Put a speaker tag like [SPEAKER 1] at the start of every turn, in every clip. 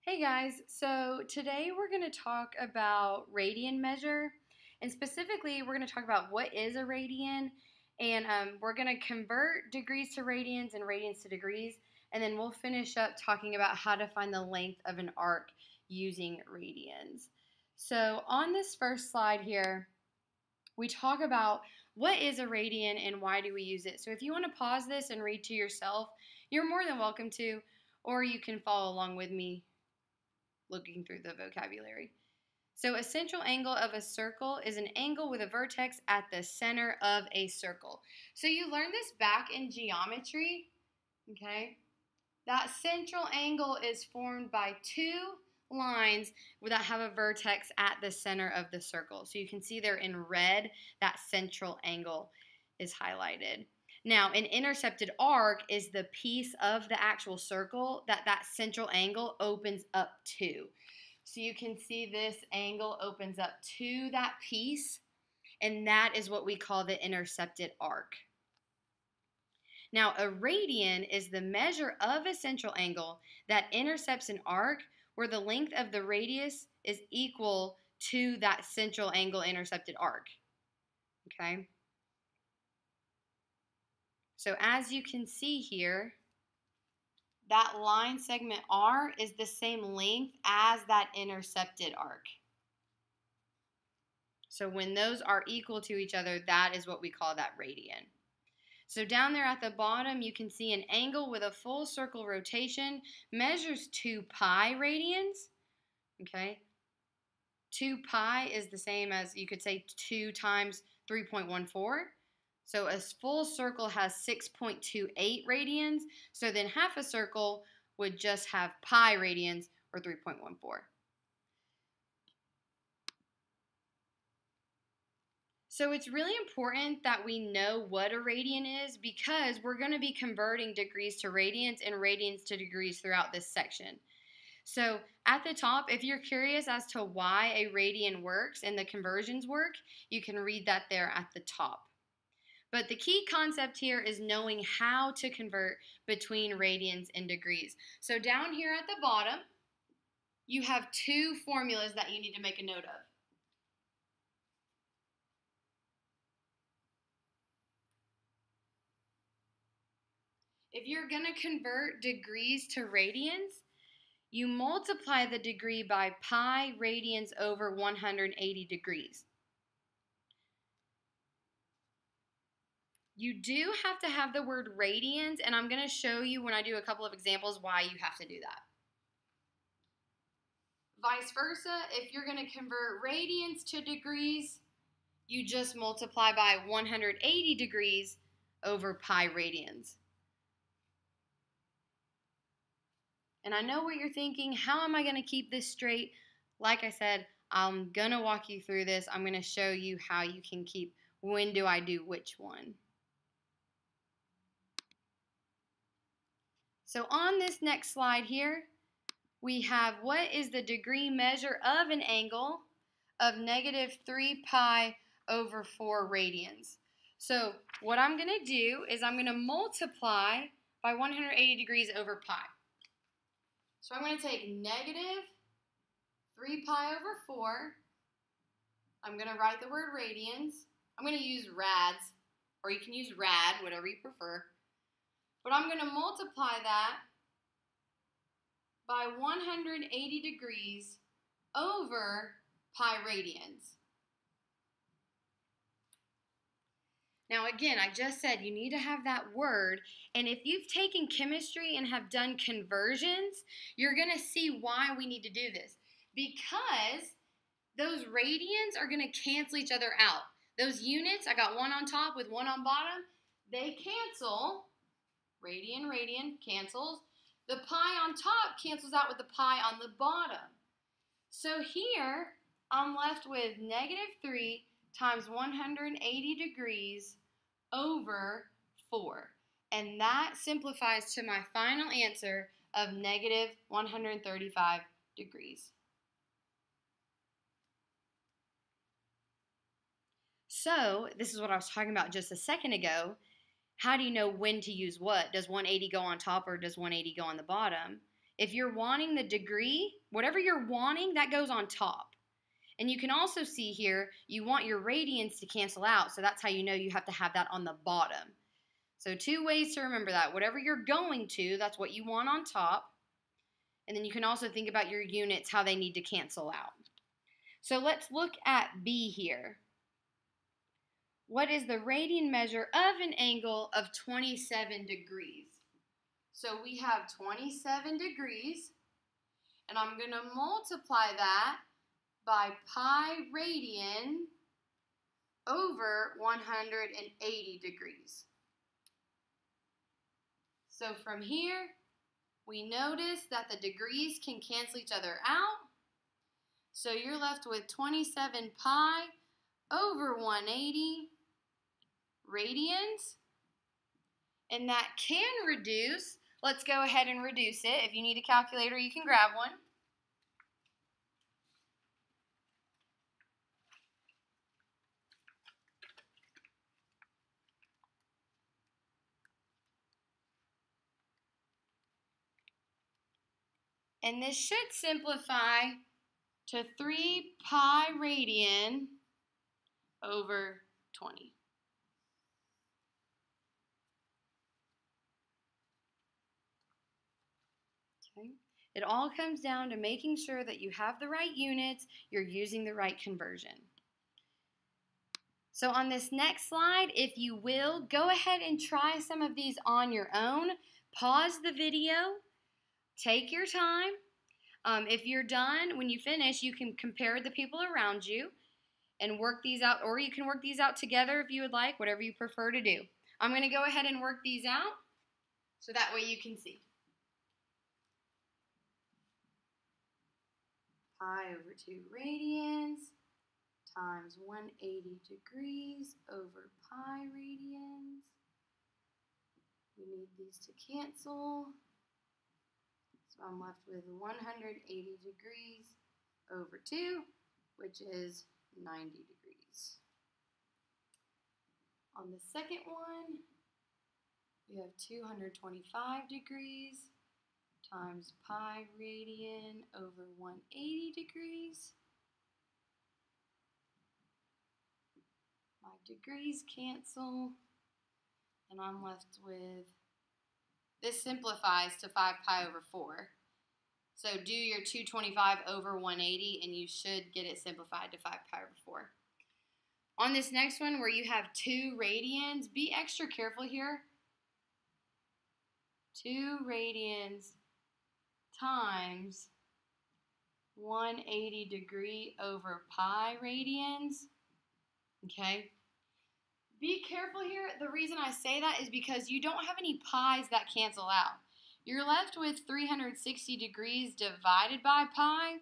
[SPEAKER 1] Hey guys, so today we're going to talk about radian measure, and specifically we're going to talk about what is a radian, and we're going to convert degrees to radians and radians to degrees, and then we'll finish up talking about how to find the length of an arc using radians. So on this first slide here, we talk about what is a radian and why do we use it. So if you want to pause this and read to yourself, you're more than welcome to, or you can follow along with me looking through the vocabulary. So a central angle of a circle is an angle with a vertex at the center of a circle. So you learned this back in geometry, okay? That central angle is formed by two lines that have a vertex at the center of the circle. So you can see there in red, that central angle is highlighted. Now, an intercepted arc is the piece of the actual circle that central angle opens up to. So you can see this angle opens up to that piece, and that is what we call the intercepted arc. Now, a radian is the measure of a central angle that intercepts an arc where the length of the radius is equal to that central angle intercepted arc. Okay? So as you can see here, that line segment R is the same length as that intercepted arc. So when those are equal to each other, that is what we call that radian. So down there at the bottom, you can see an angle with a full circle rotation measures 2 pi radians. Okay? 2 pi is the same as, you could say, 2 times 3.14. So a full circle has 6.28 radians, so then half a circle would just have pi radians, or 3.14. So it's really important that we know what a radian is because we're going to be converting degrees to radians and radians to degrees throughout this section. So at the top, if you're curious as to why a radian works and the conversions work, you can read that there at the top. But the key concept here is knowing how to convert between radians and degrees. So down here at the bottom, you have two formulas that you need to make a note of. If you're going to convert degrees to radians, you multiply the degree by pi radians over 180 degrees. You do have to have the word radians, and I'm going to show you when I do a couple of examples why you have to do that. Vice versa, if you're going to convert radians to degrees, you just multiply by 180 degrees over pi radians. And I know what you're thinking, how am I going to keep this straight? Like I said, I'm going to walk you through this. I'm going to show you how you can keep when do I do which one. So on this next slide here, we have what is the degree measure of an angle of negative 3 pi over 4 radians. So what I'm going to do is I'm going to multiply by 180 degrees over pi. So I'm going to take negative 3 pi over 4. I'm going to write the word radians. I'm going to use rads, or you can use rad, whatever you prefer. But I'm going to multiply that by 180 degrees over pi radians. Now again, I just said you need to have that word, and if you've taken chemistry and have done conversions, you're going to see why we need to do this. Because those radians are going to cancel each other out. Those units, I got one on top with one on bottom, they cancel. Radian, radian, cancels. The pi on top cancels out with the pi on the bottom. So here, I'm left with negative 3 times 180 degrees over 4. And that simplifies to my final answer of negative 135 degrees. So, this is what I was talking about just a second ago. How do you know when to use what? Does 180 go on top or does 180 go on the bottom? If you're wanting the degree, whatever you're wanting, that goes on top. And you can also see here, you want your radians to cancel out, so that's how you know you have to have that on the bottom. So 2 ways to remember that. Whatever you're going to, that's what you want on top. And then you can also think about your units, how they need to cancel out. So let's look at B here. What is the radian measure of an angle of 27 degrees? So we have 27 degrees, and I'm going to multiply that by pi radian over 180 degrees. So from here, we notice that the degrees can cancel each other out. So you're left with 27 pi over 180 radians. And that can reduce. Let's go ahead and reduce it. If you need a calculator, you can grab one. And this should simplify to 3 pi radian over 20. Okay. It all comes down to making sure that you have the right units, you're using the right conversion. So on this next slide, if you will, go ahead and try some of these on your own. Pause the video. Take your time. If you're done, when you finish, you can compare the people around you and work these out, or you can work these out together if you would like, whatever you prefer to do. I'm going to go ahead and work these out so that way you can see. Pi over 2 radians times 180 degrees over pi radians. We need these to cancel. So I'm left with 180 degrees over 2, which is 90 degrees. On the second one, we have 225 degrees times pi radian over 180 degrees. My degrees cancel, and I'm left with, this simplifies to 5 pi over 4. So do your 225 over 180, and you should get it simplified to 5 pi over 4. On this next one, where you have 2 radians, be extra careful here. 2 radians times 180 degree over pi radians. Okay? Be careful here. The reason I say that is because you don't have any pi's that cancel out. You're left with 360 degrees divided by pi.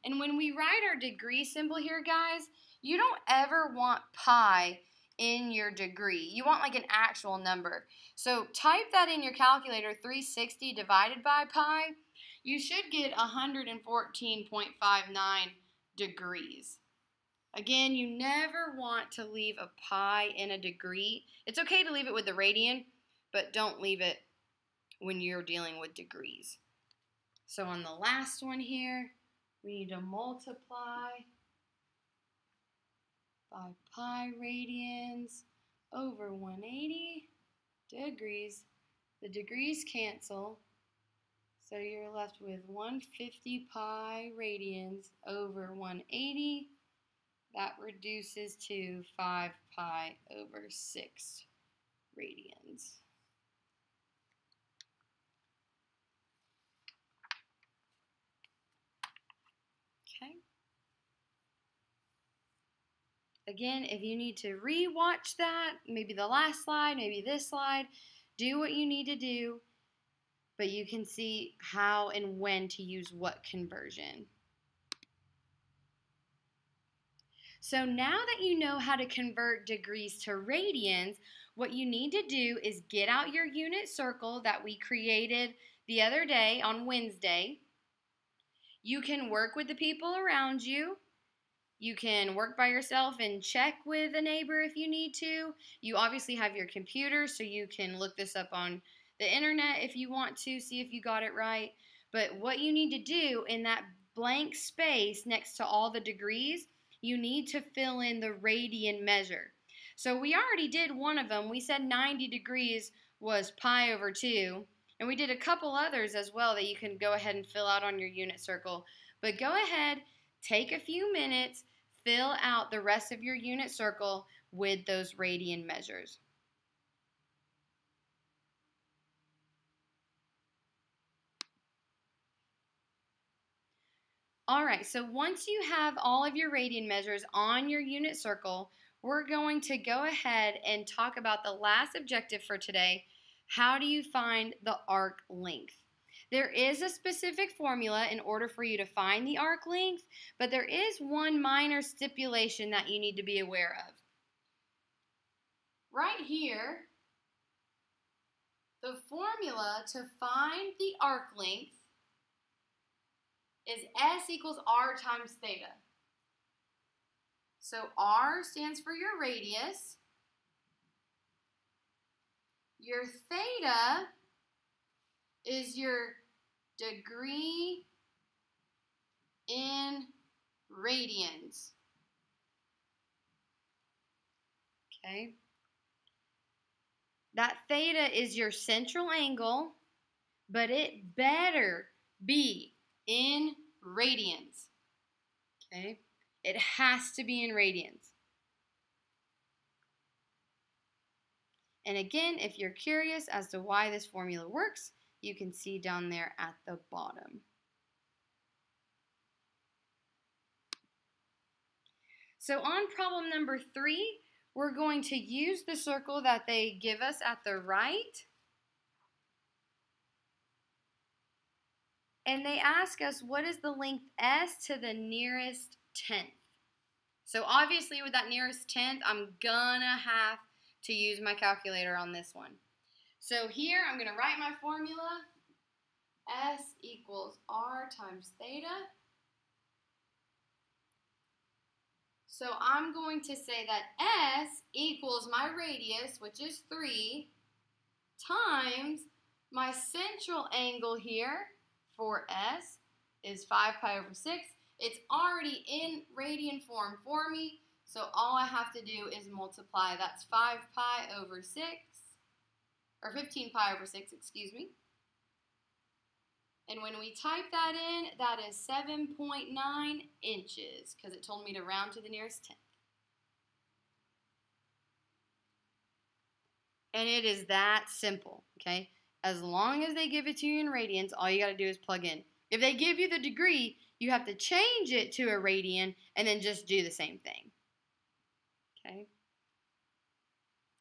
[SPEAKER 1] And when we write our degree symbol here, guys, you don't ever want pi in your degree. You want like an actual number. So type that in your calculator, 360 divided by pi. You should get 114.59 degrees. Again, you never want to leave a pi in a degree. It's okay to leave it with the radian, but don't leave it when you're dealing with degrees. So on the last one here, we need to multiply by pi radians over 180 degrees. The degrees cancel, so you're left with 150 pi radians over 180. That reduces to 5 pi over 6 radians. Okay. Again, if you need to re-watch that, maybe the last slide, maybe this slide, do what you need to do, but you can see how and when to use what conversion. So now that you know how to convert degrees to radians, what you need to do is get out your unit circle that we created the other day on Wednesday. You can work with the people around you. You can work by yourself and check with a neighbor if you need to. You obviously have your computer, so you can look this up on the internet if you want to, see if you got it right. But what you need to do in that blank space next to all the degrees, you need to fill in the radian measure. So we already did one of them. We said 90 degrees was pi over 2. And we did a couple others as well that you can go ahead and fill out on your unit circle. But go ahead, take a few minutes, fill out the rest of your unit circle with those radian measures. All right, so once you have all of your radian measures on your unit circle, we're going to go ahead and talk about the last objective for today. How do you find the arc length? There is a specific formula in order for you to find the arc length, but there is one minor stipulation that you need to be aware of. Right here, the formula to find the arc length is S equals R times theta. So R stands for your radius. Your theta is your degree in radians. Okay. That theta is your central angle, but it better be in radians. Okay? It has to be in radians. And again, if you're curious as to why this formula works, you can see down there at the bottom. So on problem number 3, we're going to use the circle that they give us at the right. And they ask us, what is the length S to the nearest tenth? So obviously with that nearest tenth, I'm gonna have to use my calculator on this one. So here I'm gonna write my formula. S equals R times theta. So I'm going to say that S equals my radius, which is 3, times my central angle here for S is 5 pi over 6. It's already in radian form for me, so all I have to do is multiply. That's 5 pi over 6, or 15 pi over 6, excuse me. And when we type that in, that is 7.9 inches, because it told me to round to the nearest tenth. And it is that simple, okay? As long as they give it to you in radians, all you got to do is plug in. If they give you the degree, you have to change it to a radian and then just do the same thing. Okay?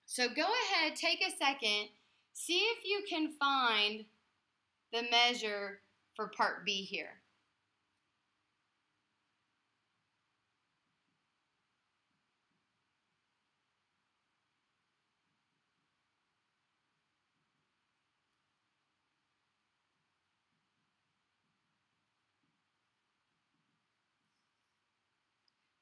[SPEAKER 1] So go ahead, take a second, see if you can find the measure for part B here.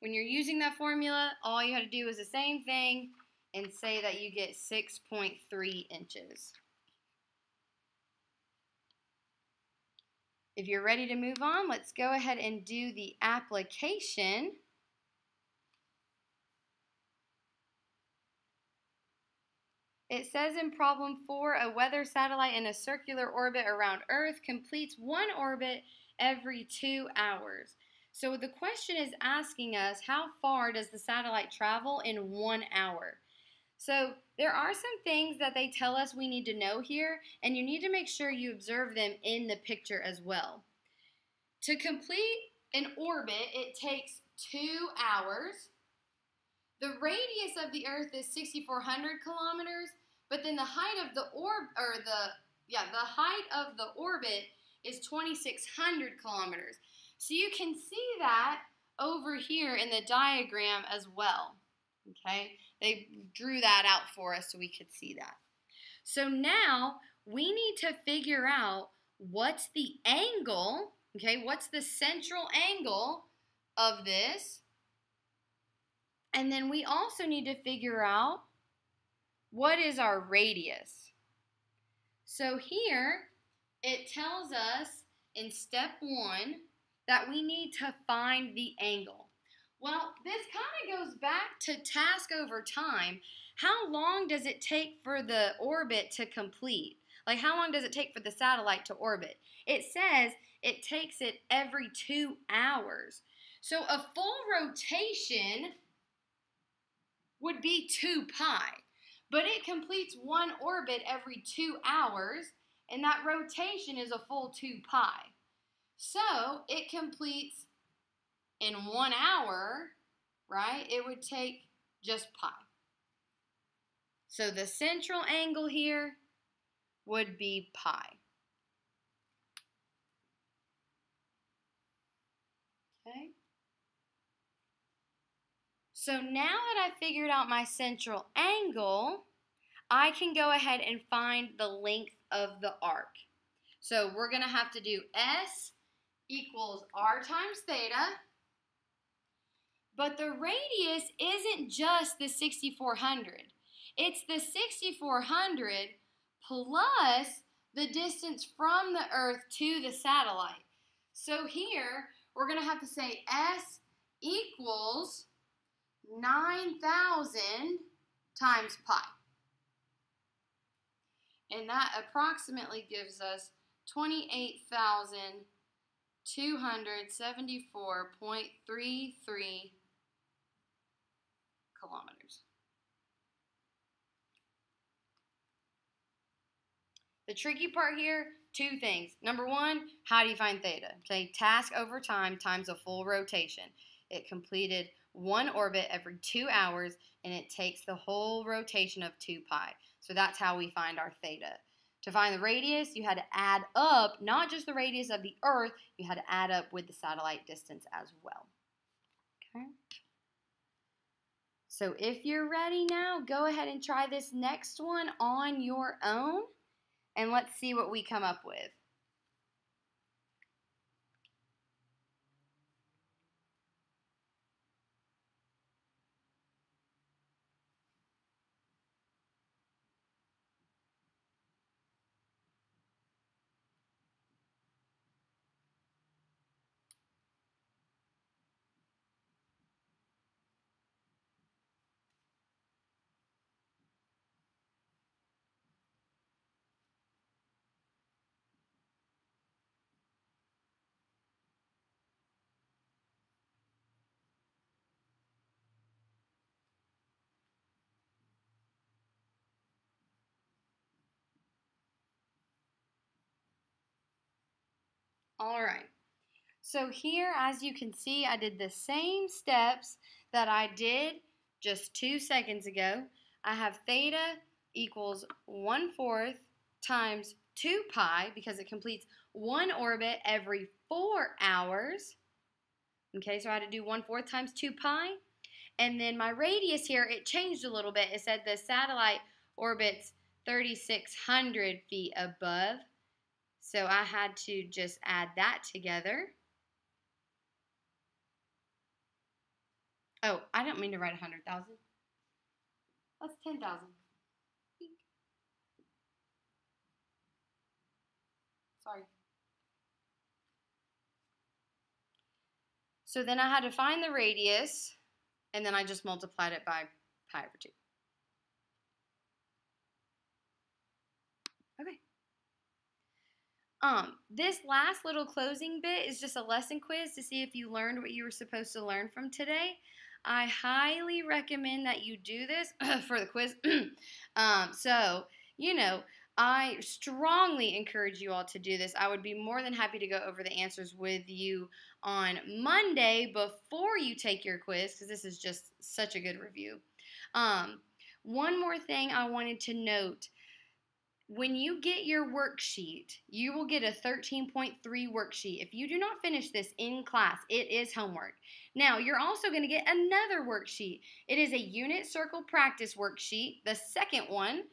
[SPEAKER 1] When you're using that formula, all you have to do is the same thing and say that you get 6.3 inches. If you're ready to move on, let's go ahead and do the application. It says in problem 4, a weather satellite in a circular orbit around Earth completes one orbit every 2 hours. So the question is asking us, how far does the satellite travel in 1 hour? So there are some things that they tell us we need to know here, and you need to make sure you observe them in the picture as well. To complete an orbit, it takes 2 hours. The radius of the Earth is 6,400 kilometers, but then the height of the height of the orbit is 2,600 kilometers. So you can see that over here in the diagram as well. Okay, they drew that out for us so we could see that. So now we need to figure out what's the angle, okay, what's the central angle of this. And then we also need to figure out what is our radius. So here it tells us in step 1 that we need to find the angle. Well, this kind of goes back to task over time. How long does it take for the orbit to complete? Like, how long does it take for the satellite to orbit? It says it takes it every 2 hours. So a full rotation would be 2 pi. But it completes one orbit every 2 hours, and that rotation is a full 2 pi. So it completes in 1 hour, right? It would take just pi. So the central angle here would be pi. Okay. So now that I've figured out my central angle, I can go ahead and find the length of the arc. So we're going to have to do S equals R times theta. But the radius isn't just the 6,400. It's the 6,400 plus the distance from the Earth to the satellite. So here, we're going to have to say S equals 9,000 times pi. And that approximately gives us 28,274.33 kilometers. The tricky part here, 2 things. Number 1, how do you find theta? Okay, task over time times a full rotation. It completed one orbit every 2 hours, and it takes the whole rotation of 2 pi. So that's how we find our theta. To find the radius, you had to add up, not just the radius of the Earth, you had to add up with the satellite distance as well. Okay. So if you're ready now, go ahead and try this next one on your own, and let's see what we come up with. All right. So here, as you can see, I did the same steps that I did just 2 seconds ago. I have theta equals 1/4 times 2 pi because it completes one orbit every 4 hours. Okay, so I had to do 1/4 times 2 pi. And then my radius here, it changed a little bit. It said the satellite orbits 3,600 feet above. So I had to just add that together. Oh, I don't mean to write 100,000. That's 10,000. Sorry. So then I had to find the radius, and then I just multiplied it by pi over 2. Okay. This last little closing bit is just a lesson quiz to see if you learned what you were supposed to learn from today. I highly recommend that you do this for the quiz. I strongly encourage you all to do this. I would be more than happy to go over the answers with you on Monday before you take your quiz, because this is just such a good review. One more thing I wanted to note. When you get your worksheet, you will get a 13.3 worksheet. If you do not finish this in class, it is homework. Now, you're also going to get another worksheet. It is a unit circle practice worksheet, the second one,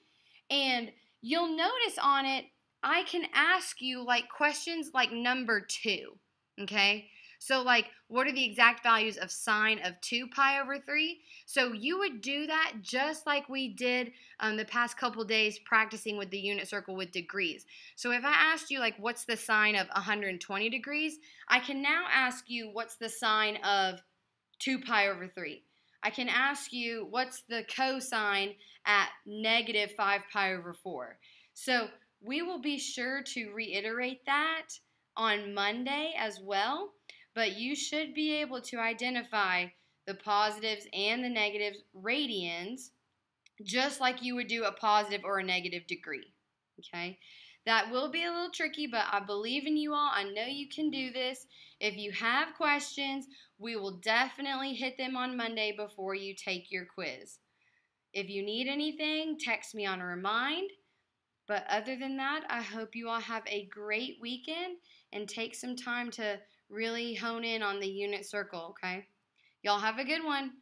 [SPEAKER 1] and you'll notice on it, I can ask you like questions like number 2, okay? So, like, what are the exact values of sine of 2 pi over 3? So you would do that just like we did the past couple days practicing with the unit circle with degrees. So if I asked you, like, what's the sine of 120 degrees, I can now ask you what's the sine of 2 pi over 3. I can ask you what's the cosine at negative 5 pi over 4. So we will be sure to reiterate that on Monday as well, but you should be able to identify the positives and the negatives radians just like you would do a positive or a negative degree. Okay? That will be a little tricky, but I believe in you all. I know you can do this. If you have questions, we will definitely hit them on Monday before you take your quiz. If you need anything, text me on a remind. But other than that, I hope you all have a great weekend and take some time to really hone in on the unit circle, okay? Y'all have a good one.